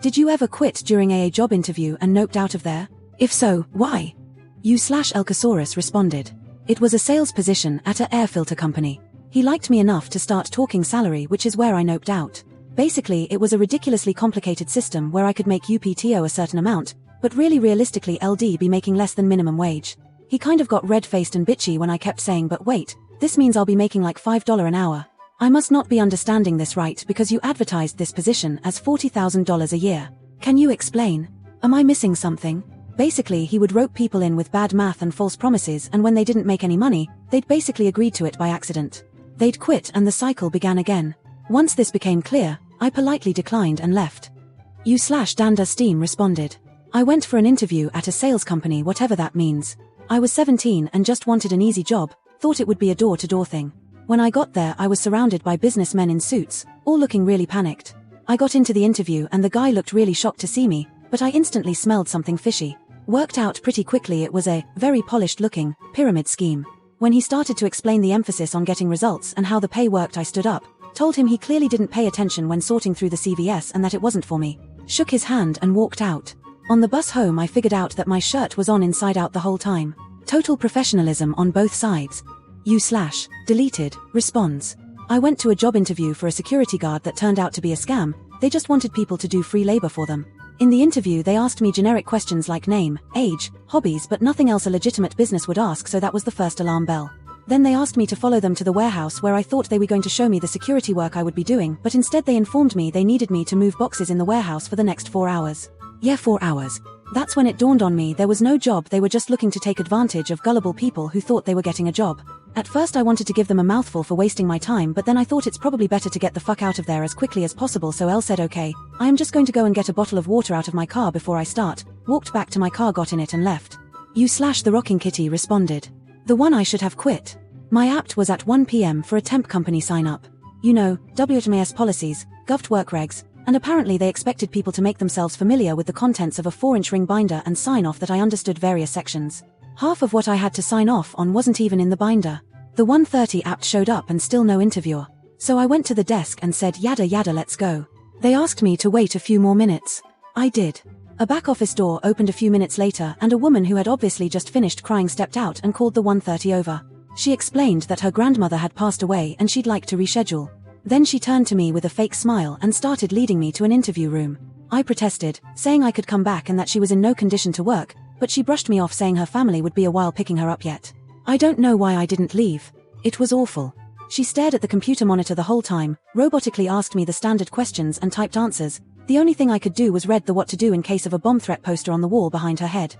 Did you ever quit during a job interview and noped out of there? If so, why? U/Elcosaurus responded. It was a sales position at a air filter company. He liked me enough to start talking salary, which is where I noped out. Basically, it was a ridiculously complicated system where I could make UPTO a certain amount, but really realistically LD be making less than minimum wage. He kind of got red-faced and bitchy when I kept saying, but wait, this means I'll be making like $5 an hour. I must not be understanding this right because you advertised this position as $40,000 a year. Can you explain? Am I missing something? Basically, he would rope people in with bad math and false promises, and when they didn't make any money, they'd basically agreed to it by accident. They'd quit and the cycle began again. Once this became clear, I politely declined and left. U/Danda Steam responded. I went for an interview at a sales company, whatever that means. I was 17 and just wanted an easy job, thought it would be a door-to-door thing. When I got there, I was surrounded by businessmen in suits, all looking really panicked. I got into the interview and the guy looked really shocked to see me, but I instantly smelled something fishy. Worked out pretty quickly it was a very polished-looking pyramid scheme. When he started to explain the emphasis on getting results and how the pay worked, I stood up, told him he clearly didn't pay attention when sorting through the CVS and that it wasn't for me, shook his hand and walked out. On the bus home I figured out that my shirt was on inside out the whole time. Total professionalism on both sides. U/deleted responds. I went to a job interview for a security guard that turned out to be a scam. They just wanted people to do free labor for them. In the interview they asked me generic questions like name, age, hobbies, but nothing else a legitimate business would ask, so that was the first alarm bell. Then they asked me to follow them to the warehouse where I thought they were going to show me the security work I would be doing, but instead they informed me they needed me to move boxes in the warehouse for the next 4 hours. Yeah, 4 hours. That's when it dawned on me there was no job, they were just looking to take advantage of gullible people who thought they were getting a job. At first I wanted to give them a mouthful for wasting my time, but then I thought it's probably better to get the fuck out of there as quickly as possible, so Elle said okay, I am just going to go and get a bottle of water out of my car before I start, walked back to my car, got in it and left. U/the Rocking Kitty responded. The one I should have quit. My apt was at 1 PM for a temp company sign up. You know, WMAS policies, govt work regs, and apparently they expected people to make themselves familiar with the contents of a 4-inch ring binder and sign off that I understood various sections. Half of what I had to sign off on wasn't even in the binder. The 1:30 apt showed up and still no interviewer. So I went to the desk and said yada yada, let's go. They asked me to wait a few more minutes. I did. A back office door opened a few minutes later and a woman who had obviously just finished crying stepped out and called the 1:30 over. She explained that her grandmother had passed away and she'd like to reschedule. Then she turned to me with a fake smile and started leading me to an interview room. I protested, saying I could come back and that she was in no condition to work, but she brushed me off saying her family would be a while picking her up yet. I don't know why I didn't leave. It was awful. She stared at the computer monitor the whole time, robotically asked me the standard questions and typed answers. The only thing I could do was read the what to do in case of a bomb threat poster on the wall behind her head.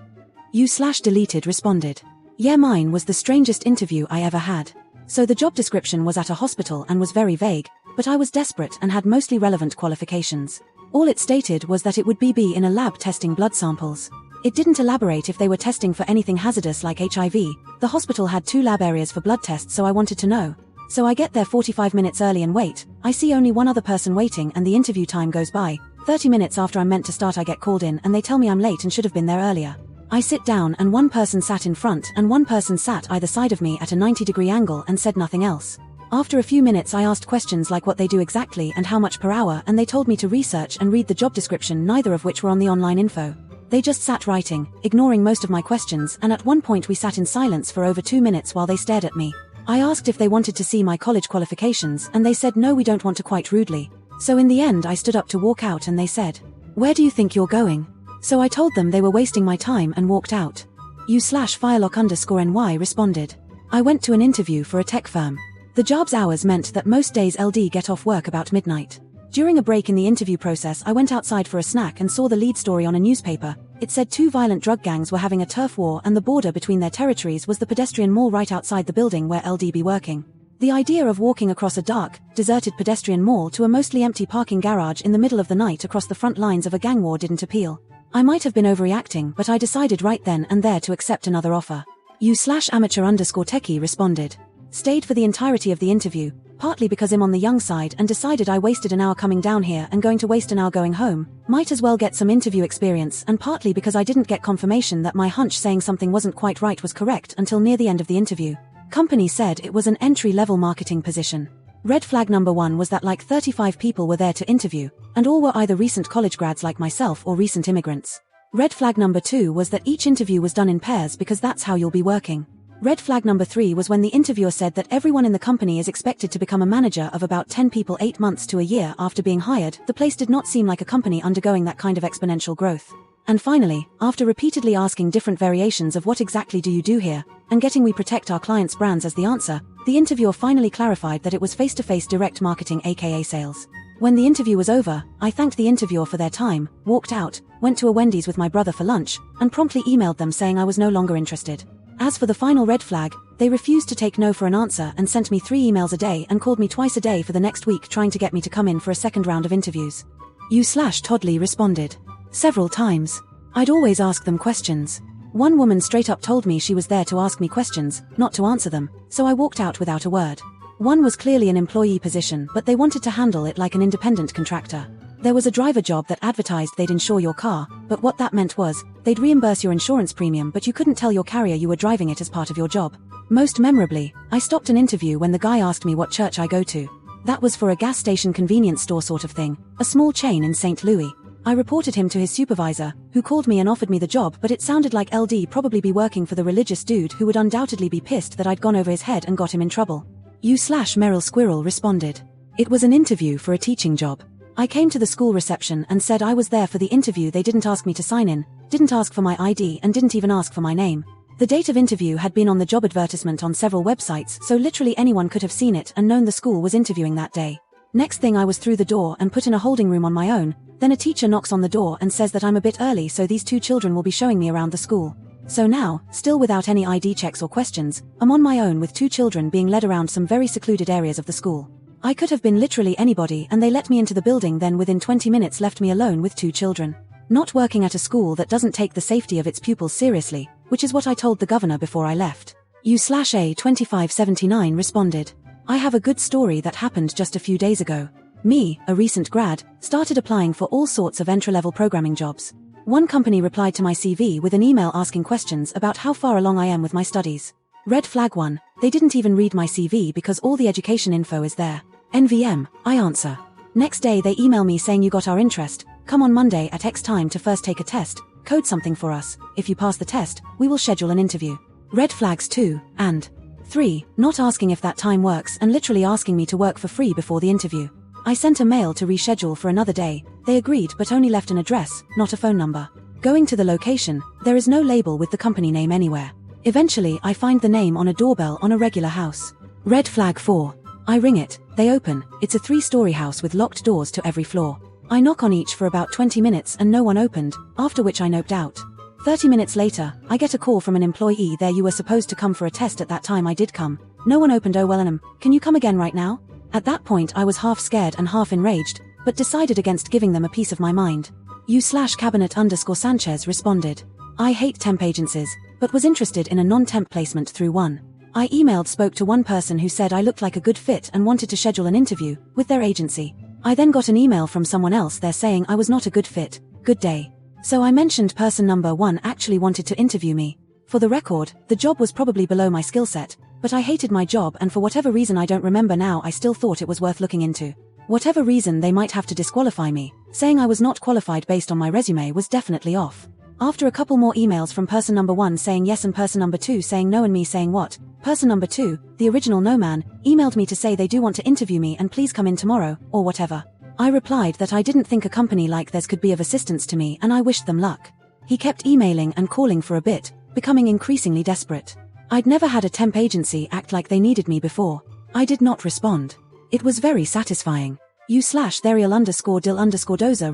U/deleted responded. Yeah, mine was the strangest interview I ever had. So the job description was at a hospital and was very vague, but I was desperate and had mostly relevant qualifications. All it stated was that it would be in a lab testing blood samples. It didn't elaborate if they were testing for anything hazardous like HIV. The hospital had 2 lab areas for blood tests, so I wanted to know. So I get there 45 minutes early and wait. I see only one other person waiting and the interview time goes by. 30 minutes after I'm meant to start I get called in and they tell me I'm late and should have been there earlier. I sit down and one person sat in front and one person sat either side of me at a 90-degree angle and said nothing else. After a few minutes I asked questions like what they do exactly and how much per hour, and they told me to research and read the job description, neither of which were on the online info. They just sat writing, ignoring most of my questions, and at one point we sat in silence for over 2 minutes while they stared at me. I asked if they wanted to see my college qualifications and they said no, we don't want to, quite rudely. So in the end I stood up to walk out and they said, "Where do you think you're going?" So I told them they were wasting my time and walked out. U/Firelock_NY responded. I went to an interview for a tech firm. The job's hours meant that most days LD get off work about midnight. During a break in the interview process I went outside for a snack and saw the lead story on a newspaper. It said 2 violent drug gangs were having a turf war and the border between their territories was the pedestrian mall right outside the building where LD be working. The idea of walking across a dark, deserted pedestrian mall to a mostly empty parking garage in the middle of the night across the front lines of a gang war didn't appeal. I might have been overreacting, but I decided right then and there to accept another offer. U/amateur_techie responded. Stayed for the entirety of the interview, partly because I'm on the young side and decided I wasted an hour coming down here and going to waste an hour going home, might as well get some interview experience, and partly because I didn't get confirmation that my hunch saying something wasn't quite right was correct until near the end of the interview. Company said it was an entry-level marketing position. Red flag number 1 was that like 35 people were there to interview, and all were either recent college grads like myself or recent immigrants. Red flag number 2 was that each interview was done in pairs because that's how you'll be working. Red flag number 3 was when the interviewer said that everyone in the company is expected to become a manager of about 10 people 8 months to a year after being hired. The place did not seem like a company undergoing that kind of exponential growth. And finally, after repeatedly asking different variations of what exactly do you do here, and getting we protect our clients' brands as the answer, the interviewer finally clarified that it was face-to-face direct marketing aka sales. When the interview was over, I thanked the interviewer for their time, walked out, went to a Wendy's with my brother for lunch, and promptly emailed them saying I was no longer interested. As for the final red flag, they refused to take no for an answer and sent me 3 emails a day and called me twice a day for the next week trying to get me to come in for a second round of interviews. You/Toddley responded. Several times. I'd always ask them questions. One woman straight up told me she was there to ask me questions, not to answer them, so I walked out without a word. One was clearly an employee position but they wanted to handle it like an independent contractor. There was a driver job that advertised they'd insure your car, but what that meant was, they'd reimburse your insurance premium but you couldn't tell your carrier you were driving it as part of your job. Most memorably, I stopped an interview when the guy asked me what church I go to. That was for a gas station convenience store sort of thing, a small chain in St. Louis. I reported him to his supervisor, who called me and offered me the job but it sounded like LD probably be working for the religious dude who would undoubtedly be pissed that I'd gone over his head and got him in trouble. You/Meryl Squirrel responded. It was an interview for a teaching job. I came to the school reception and said I was there for the interview. They didn't ask me to sign in, didn't ask for my ID and didn't even ask for my name. The date of interview had been on the job advertisement on several websites so literally anyone could have seen it and known the school was interviewing that day. Next thing I was through the door and put in a holding room on my own, then a teacher knocks on the door and says that I'm a bit early so these 2 children will be showing me around the school. So now, still without any ID checks or questions, I'm on my own with 2 children being led around some very secluded areas of the school. I could have been literally anybody and they let me into the building then within 20 minutes left me alone with 2 children. Not working at a school that doesn't take the safety of its pupils seriously, which is what I told the governor before I left. You/A2579 responded. I have a good story that happened just a few days ago. Me, a recent grad, started applying for all sorts of entry-level programming jobs. One company replied to my CV with an email asking questions about how far along I am with my studies. Red flag 1, they didn't even read my CV because all the education info is there. NVM, I answer. Next day they email me saying you got our interest, come on Monday at X time to first take a test, code something for us, if you pass the test, we will schedule an interview. Red flags 2, and 3, not asking if that time works and literally asking me to work for free before the interview. I sent a mail to reschedule for another day, they agreed but only left an address, not a phone number. Going to the location, there is no label with the company name anywhere. Eventually I find the name on a doorbell on a regular house. Red flag 4. I ring it, they open, it's a 3-story house with locked doors to every floor. I knock on each for about 20 minutes and no one opened, after which I noped out. 30 minutes later, I get a call from an employee there. You were supposed to come for a test at that time. I did come. No one opened. Oh well, can you come again right now? At that point I was half scared and half enraged, but decided against giving them a piece of my mind. You/Cabinet_Sanchez responded. I hate temp agencies, but was interested in a non-temp placement through one. I spoke to one person who said I looked like a good fit and wanted to schedule an interview with their agency. I then got an email from someone else there saying I was not a good fit. Good day. So I mentioned person number 1 actually wanted to interview me. For the record, the job was probably below my skill set, but I hated my job and for whatever reason I don't remember now I still thought it was worth looking into. Whatever reason they might have to disqualify me, saying I was not qualified based on my resume was definitely off. After a couple more emails from person number 1 saying yes and person number 2 saying no and me saying what, person number 2, the original no man, emailed me to say they do want to interview me and please come in tomorrow, or whatever. I replied that I didn't think a company like theirs could be of assistance to me and I wished them luck. He kept emailing and calling for a bit, becoming increasingly desperate. I'd never had a temp agency act like they needed me before. I did not respond. It was very satisfying. You/Therial_Dill_Dozer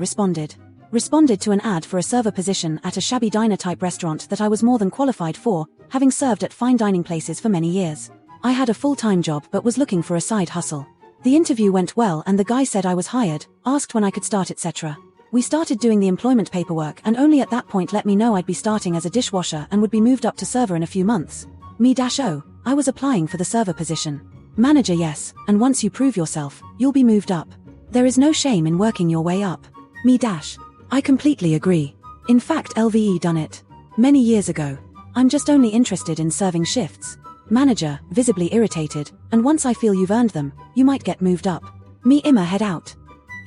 responded to an ad for a server position at a shabby diner type restaurant that I was more than qualified for, having served at fine dining places for many years. I had a full-time job but was looking for a side hustle. The interview went well and the guy said I was hired, asked when I could start etc. We started doing the employment paperwork and only at that point let me know I'd be starting as a dishwasher and would be moved up to server in a few months. Me-oh, I was applying for the server position. Manager yes, and once you prove yourself, you'll be moved up. There is no shame in working your way up. I completely agree. In fact LVE done it. Many years ago. I'm just only interested in serving shifts. Manager, visibly irritated, and once I feel you've earned them, you might get moved up. Me Imma head out.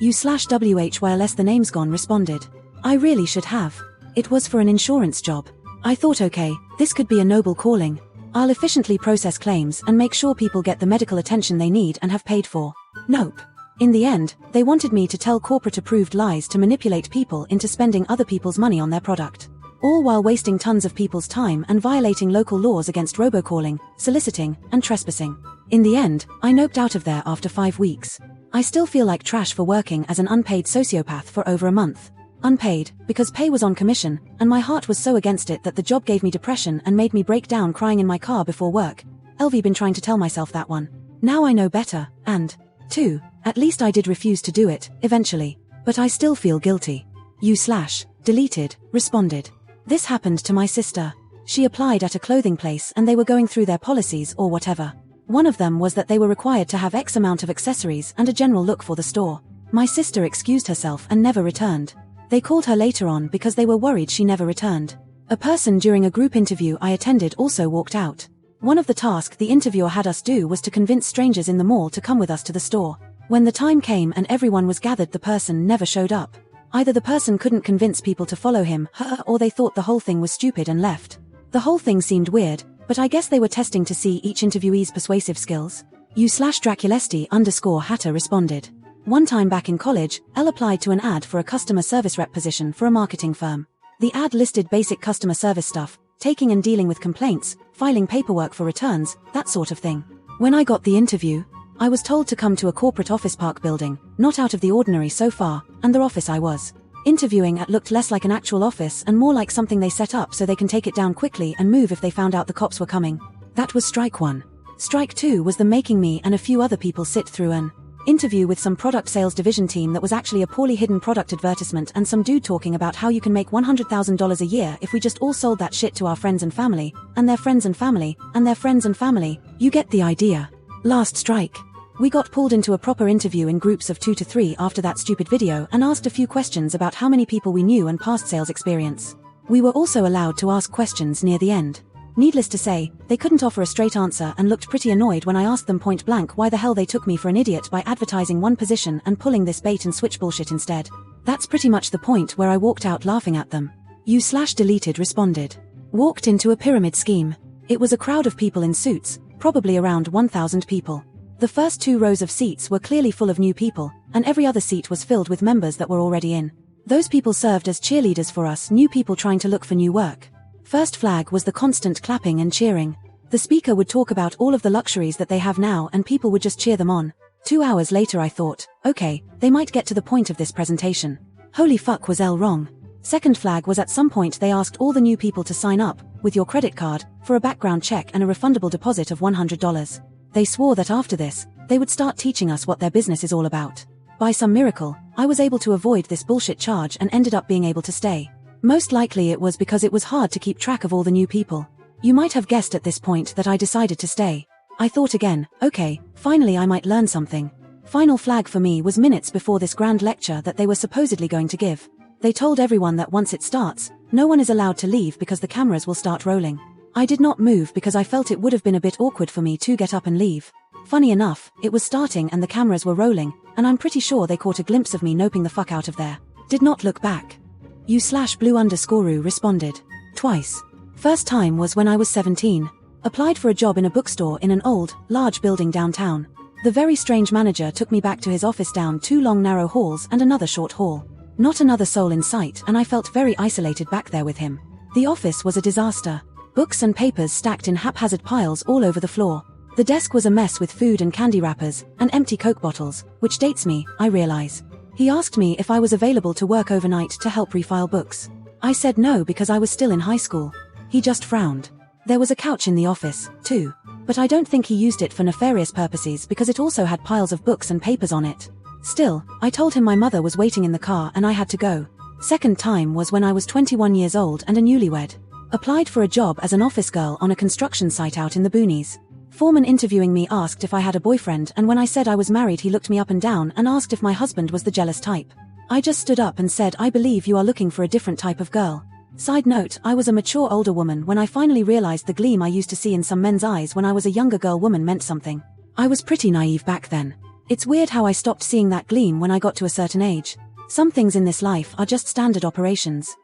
U/WHYLS the name's gone responded. I really should have. It was for an insurance job. I thought okay, this could be a noble calling. I'll efficiently process claims and make sure people get the medical attention they need and have paid for. Nope. In the end, they wanted me to tell corporate-approved lies to manipulate people into spending other people's money on their product. All while wasting tons of people's time and violating local laws against robocalling, soliciting, and trespassing. In the end, I noped out of there after 5 weeks. I still feel like trash for working as an unpaid sociopath for over a month. Unpaid, because pay was on commission, and my heart was so against it that the job gave me depression and made me break down crying in my car before work. LV been trying to tell myself that one. Now I know better, and 2. At least I did refuse to do it, eventually. But I still feel guilty. U/deleted, responded. This happened to my sister. She applied at a clothing place and they were going through their policies or whatever. One of them was that they were required to have X amount of accessories and a general look for the store. My sister excused herself and never returned. They called her later on because they were worried she never returned. A person during a group interview I attended also walked out. One of the tasks the interviewer had us do was to convince strangers in the mall to come with us to the store. When the time came and everyone was gathered, the person never showed up. Either the person couldn't convince people to follow him, her, or they thought the whole thing was stupid and left. The whole thing seemed weird, but I guess they were testing to see each interviewee's persuasive skills. U/Draculesti_Hatter responded. One time back in college, Elle applied to an ad for a customer service rep position for a marketing firm. The ad listed basic customer service stuff, taking and dealing with complaints, filing paperwork for returns, that sort of thing. When I got the interview, I was told to come to a corporate office park building, not out of the ordinary so far, and the office I was interviewing at looked less like an actual office and more like something they set up so they can take it down quickly and move if they found out the cops were coming. That was strike 1. Strike 2 was them making me and a few other people sit through an interview with some product sales division team that was actually a poorly hidden product advertisement and some dude talking about how you can make $100,000 a year if we just all sold that shit to our friends and family, and their friends and family, and their friends and family. You get the idea. Last strike. We got pulled into a proper interview in groups of 2 to 3 after that stupid video and asked a few questions about how many people we knew and past sales experience. We were also allowed to ask questions near the end. Needless to say, they couldn't offer a straight answer and looked pretty annoyed when I asked them point blank why the hell they took me for an idiot by advertising one position and pulling this bait and switch bullshit instead. That's pretty much the point where I walked out laughing at them. U/deleted responded. Walked into a pyramid scheme. It was a crowd of people in suits, probably around 1,000 people. The first 2 rows of seats were clearly full of new people, and every other seat was filled with members that were already in. Those people served as cheerleaders for us new people trying to look for new work. First flag was the constant clapping and cheering. The speaker would talk about all of the luxuries that they have now and people would just cheer them on. 2 hours later I thought, okay, they might get to the point of this presentation. Holy fuck, was Elle wrong. Second flag was at some point they asked all the new people to sign up, with your credit card, for a background check and a refundable deposit of $100. They swore that after this, they would start teaching us what their business is all about. By some miracle, I was able to avoid this bullshit charge and ended up being able to stay. Most likely it was because it was hard to keep track of all the new people. You might have guessed at this point that I decided to stay. I thought again, okay, finally I might learn something. Final flag for me was minutes before this grand lecture that they were supposedly going to give. They told everyone that once it starts, no one is allowed to leave because the cameras will start rolling. I did not move because I felt it would have been a bit awkward for me to get up and leave. Funny enough, it was starting and the cameras were rolling, and I'm pretty sure they caught a glimpse of me noping the fuck out of there. Did not look back. U/blue_ru responded. Twice. First time was when I was 17. Applied for a job in a bookstore in an old, large building downtown. The very strange manager took me back to his office down 2 long narrow halls and another short hall. Not another soul in sight, and I felt very isolated back there with him. The office was a disaster. Books and papers stacked in haphazard piles all over the floor. The desk was a mess with food and candy wrappers, and empty Coke bottles, which dates me, I realize. He asked me if I was available to work overnight to help refile books. I said no because I was still in high school. He just frowned. There was a couch in the office, too. But I don't think he used it for nefarious purposes because it also had piles of books and papers on it. Still, I told him my mother was waiting in the car and I had to go. Second time was when I was 21 years old and a newlywed. Applied for a job as an office girl on a construction site out in the boonies. Foreman interviewing me asked if I had a boyfriend, and when I said I was married he looked me up and down and asked if my husband was the jealous type. I just stood up and said, I believe you are looking for a different type of girl. Side note, I was a mature older woman when I finally realized the gleam I used to see in some men's eyes when I was a younger girl woman meant something. I was pretty naive back then. It's weird how I stopped seeing that gleam when I got to a certain age. Some things in this life are just standard operations.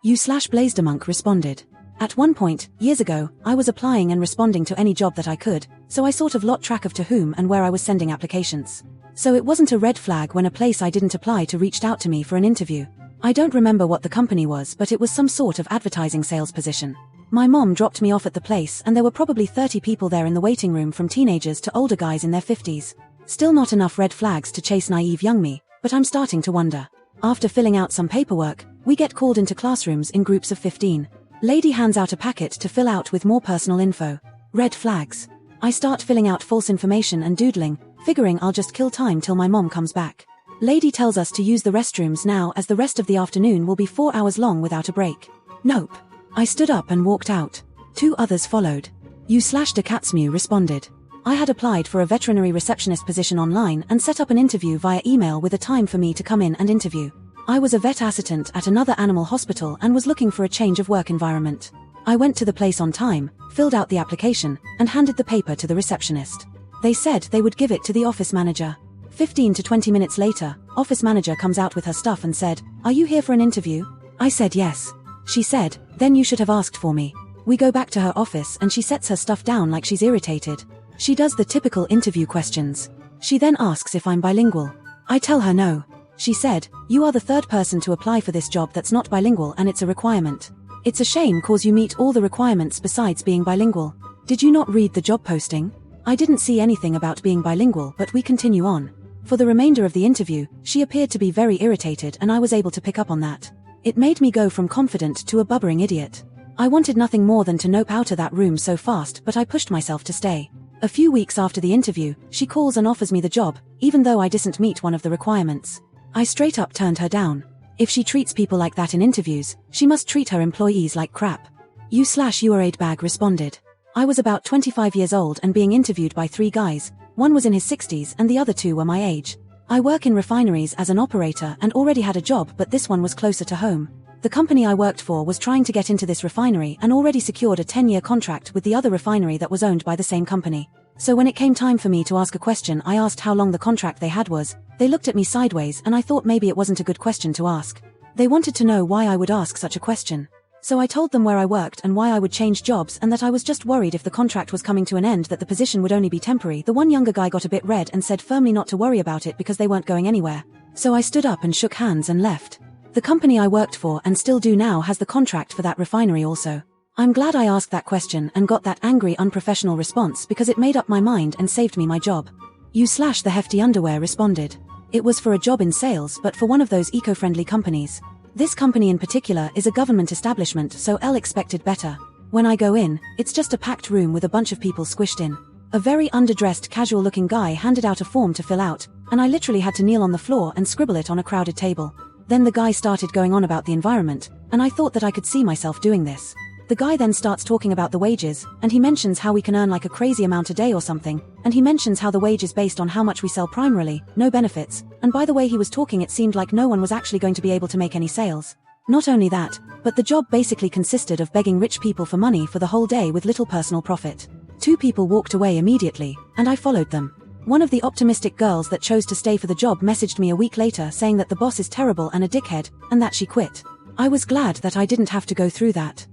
You/Blazdermonk responded. At one point, years ago, I was applying and responding to any job that I could, so I sort of lost track of to whom and where I was sending applications. So it wasn't a red flag when a place I didn't apply to reached out to me for an interview. I don't remember what the company was, but it was some sort of advertising sales position. My mom dropped me off at the place and there were probably 30 people there in the waiting room, from teenagers to older guys in their 50s. Still not enough red flags to chase naive young me, but I'm starting to wonder. After filling out some paperwork, we get called into classrooms in groups of 15. Lady hands out a packet to fill out with more personal info. Red flags. I start filling out false information and doodling, figuring I'll just kill time till my mom comes back. Lady tells us to use the restrooms now as the rest of the afternoon will be 4 hours long without a break. Nope. I stood up and walked out. 2 others followed. You/Dekatsmew responded. I had applied for a veterinary receptionist position online and set up an interview via email with a time for me to come in and interview. I was a vet assistant at another animal hospital and was looking for a change of work environment. I went to the place on time, filled out the application, and handed the paper to the receptionist. They said they would give it to the office manager. 15 to 20 minutes later, office manager comes out with her stuff and said, "Are you here for an interview?" I said yes. She said, "Then you should have asked for me." We go back to her office and she sets her stuff down like she's irritated. She does the typical interview questions. She then asks if I'm bilingual. I tell her no. She said, "You are the 3rd person to apply for this job that's not bilingual and it's a requirement. It's a shame cause you meet all the requirements besides being bilingual. Did you not read the job posting?" I didn't see anything about being bilingual, but we continue on. For the remainder of the interview, she appeared to be very irritated and I was able to pick up on that. It made me go from confident to a bubbering idiot. I wanted nothing more than to nope out of that room so fast, but I pushed myself to stay. A few weeks after the interview, she calls and offers me the job, even though I didn't meet one of the requirements. I straight up turned her down. If she treats people like that in interviews, she must treat her employees like crap. You/Uraidbag responded. I was about 25 years old and being interviewed by 3 guys. One was in his 60s and the other 2 were my age. I work in refineries as an operator and already had a job, but this one was closer to home. The company I worked for was trying to get into this refinery and already secured a 10-year contract with the other refinery that was owned by the same company. So when it came time for me to ask a question, I asked how long the contract they had was. They looked at me sideways and I thought maybe it wasn't a good question to ask. They wanted to know why I would ask such a question. So I told them where I worked and why I would change jobs and that I was just worried if the contract was coming to an end that the position would only be temporary. The one younger guy got a bit red and said firmly not to worry about it because they weren't going anywhere. So I stood up and shook hands and left. The company I worked for and still do now has the contract for that refinery also. I'm glad I asked that question and got that angry, unprofessional response because it made up my mind and saved me my job. You/The Hefty Underwear responded. It was for a job in sales, but for one of those eco-friendly companies. This company in particular is a government establishment, so L expected better. When I go in, it's just a packed room with a bunch of people squished in. A very underdressed, casual-looking guy handed out a form to fill out, and I literally had to kneel on the floor and scribble it on a crowded table. Then the guy started going on about the environment, and I thought that I could see myself doing this. The guy then starts talking about the wages, and he mentions how we can earn like a crazy amount a day or something, and he mentions how the wage is based on how much we sell primarily, no benefits, and by the way he was talking it seemed like no one was actually going to be able to make any sales. Not only that, but the job basically consisted of begging rich people for money for the whole day with little personal profit. 2 people walked away immediately, and I followed them. One of the optimistic girls that chose to stay for the job messaged me a week later saying that the boss is terrible and a dickhead, and that she quit. I was glad that I didn't have to go through that.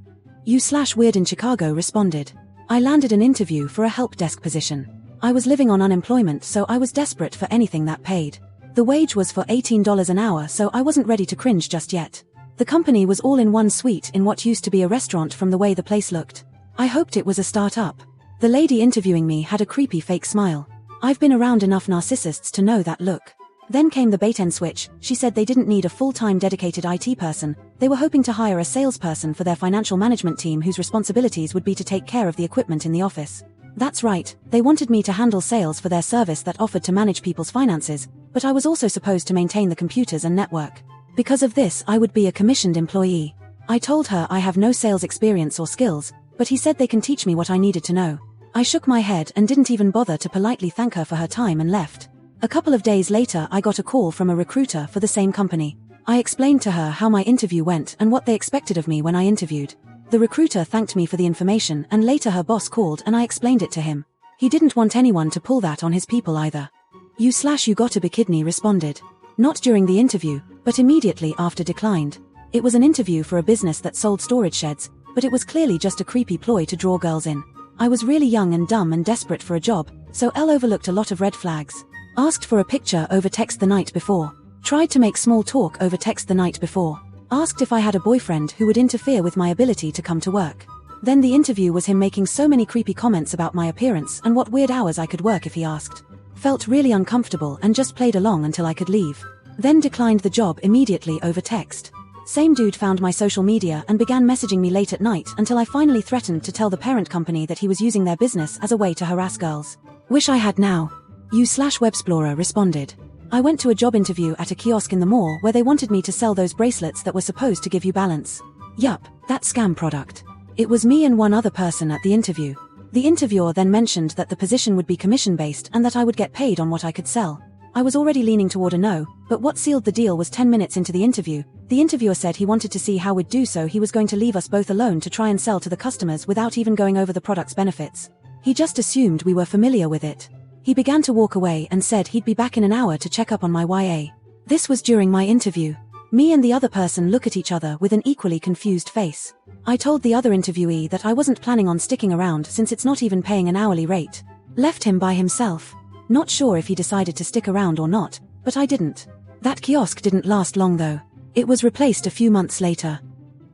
You/Weird in Chicago responded. I landed an interview for a help desk position. I was living on unemployment, so I was desperate for anything that paid. The wage was for $18 an hour, so I wasn't ready to cringe just yet. The company was all in one suite in what used to be a restaurant from the way the place looked. I hoped it was a start-up. The lady interviewing me had a creepy fake smile. I've been around enough narcissists to know that look. Then came the bait and switch. She said they didn't need a full-time dedicated IT person. They were hoping to hire a salesperson for their financial management team whose responsibilities would be to take care of the equipment in the office. That's right, they wanted me to handle sales for their service that offered to manage people's finances, but I was also supposed to maintain the computers and network. Because of this, I would be a commissioned employee. I told her I have no sales experience or skills, but he said they can teach me what I needed to know. I shook my head and didn't even bother to politely thank her for her time and left. A couple of days later I got a call from a recruiter for the same company. I explained to her how my interview went and what they expected of me when I interviewed. The recruiter thanked me for the information, and later her boss called and I explained it to him. He didn't want anyone to pull that on his people either. You gotta be kidding me responded. Not during the interview, but immediately after declined. It was an interview for a business that sold storage sheds, but it was clearly just a creepy ploy to draw girls in. I was really young and dumb and desperate for a job, so L overlooked a lot of red flags. Asked for a picture over text the night before. Tried to make small talk over text the night before. Asked if I had a boyfriend who would interfere with my ability to come to work. Then the interview was him making so many creepy comments about my appearance and what weird hours I could work if he asked. Felt really uncomfortable and just played along until I could leave. Then declined the job immediately over text. Same dude found my social media and began messaging me late at night until I finally threatened to tell the parent company that he was using their business as a way to harass girls. Wish I had now. You/Websplorer responded. I went to a job interview at a kiosk in the mall where they wanted me to sell those bracelets that were supposed to give you balance. Yup, that scam product. It was me and one other person at the interview. The interviewer then mentioned that the position would be commission-based and that I would get paid on what I could sell. I was already leaning toward a no, but what sealed the deal was 10 minutes into the interview. The interviewer said he wanted to see how we'd do, so he was going to leave us both alone to try and sell to the customers without even going over the product's benefits. He just assumed we were familiar with it. He began to walk away and said he'd be back in an hour to check up on my YA. This was during my interview. Me and the other person look at each other with an equally confused face. I told the other interviewee that I wasn't planning on sticking around since it's not even paying an hourly rate. Left him by himself. Not sure if he decided to stick around or not, but I didn't. That kiosk didn't last long though. It was replaced a few months later.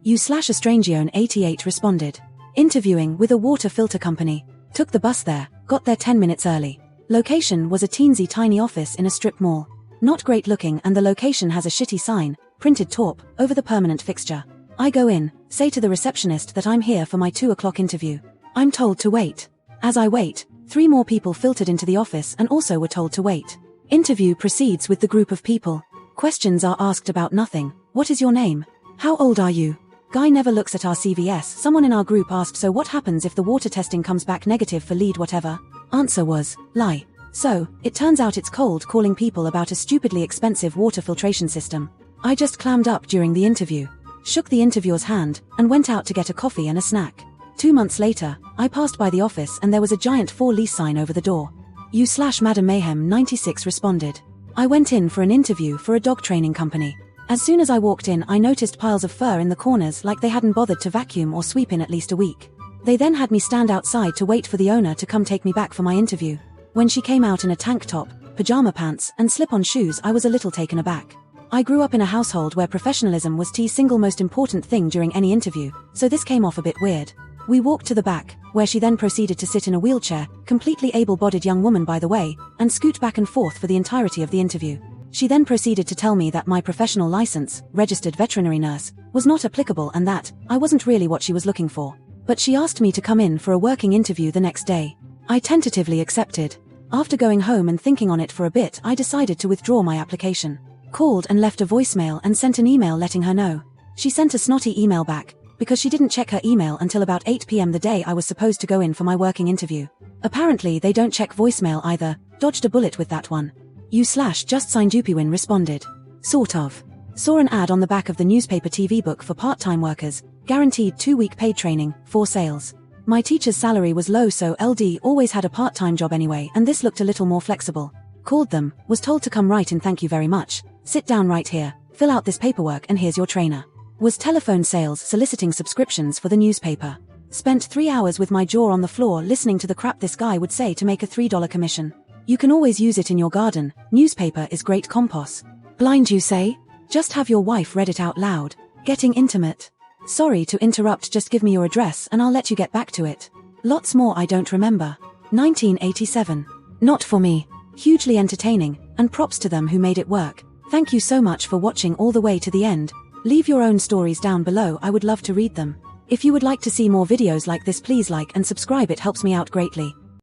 You/Astrangione88 responded. Interviewing with a water filter company. Took the bus there, got there 10 minutes early. Location was a teensy tiny office in a strip mall. Not great looking, and the location has a shitty sign, printed taupe, over the permanent fixture. I go in, say to the receptionist that I'm here for my 2 o'clock interview. I'm told to wait. As I wait, 3 more people filtered into the office and also were told to wait. Interview proceeds with the group of people. Questions are asked about nothing. What is your name? How old are you? Guy never looks at our CVS. Someone in our group asked, so what happens if the water testing comes back negative for lead whatever? Answer was, lie. So, it turns out it's cold calling people about a stupidly expensive water filtration system. I just clammed up during the interview. Shook the interviewer's hand, and went out to get a coffee and a snack. 2 months later, I passed by the office and there was a giant for lease sign over the door. You/Madam Mayhem 96 responded. I went in for an interview for a dog training company. As soon as I walked in, I noticed piles of fur in the corners like they hadn't bothered to vacuum or sweep in at least a week. They then had me stand outside to wait for the owner to come take me back for my interview. When she came out in a tank top, pajama pants, and slip-on shoes, I was a little taken aback. I grew up in a household where professionalism was the single most important thing during any interview, so this came off a bit weird. We walked to the back, where she then proceeded to sit in a wheelchair, completely able-bodied young woman by the way, and scoot back and forth for the entirety of the interview. She then proceeded to tell me that my professional license, registered veterinary nurse, was not applicable and that I wasn't really what she was looking for. But she asked me to come in for a working interview the next day. I tentatively accepted. After going home and thinking on it for a bit, I decided to withdraw my application. Called and left a voicemail and sent an email letting her know. She sent a snotty email back, because she didn't check her email until about 8 p.m. the day I was supposed to go in for my working interview. Apparently they don't check voicemail either. Dodged a bullet with that one. You/just signed Upiwin responded. Sort of. Saw an ad on the back of the newspaper TV book for part-time workers, guaranteed 2-week paid training, 4 sales. My teacher's salary was low, so LD always had a part-time job anyway, and this looked a little more flexible. Called them, was told to come right in, thank you very much. Sit down right here, fill out this paperwork and here's your trainer. Was telephone sales soliciting subscriptions for the newspaper. Spent 3 hours with my jaw on the floor listening to the crap this guy would say to make a $3 commission. You can always use it in your garden, newspaper is great compost. Blind you say? Just have your wife read it out loud. Getting intimate. Sorry to interrupt, just give me your address and I'll let you get back to it. Lots more I don't remember. 1987. Not for me. Hugely entertaining, and props to them who made it work. Thank you so much for watching all the way to the end. Leave your own stories down below, I would love to read them. If you would like to see more videos like this, please like and subscribe, it helps me out greatly.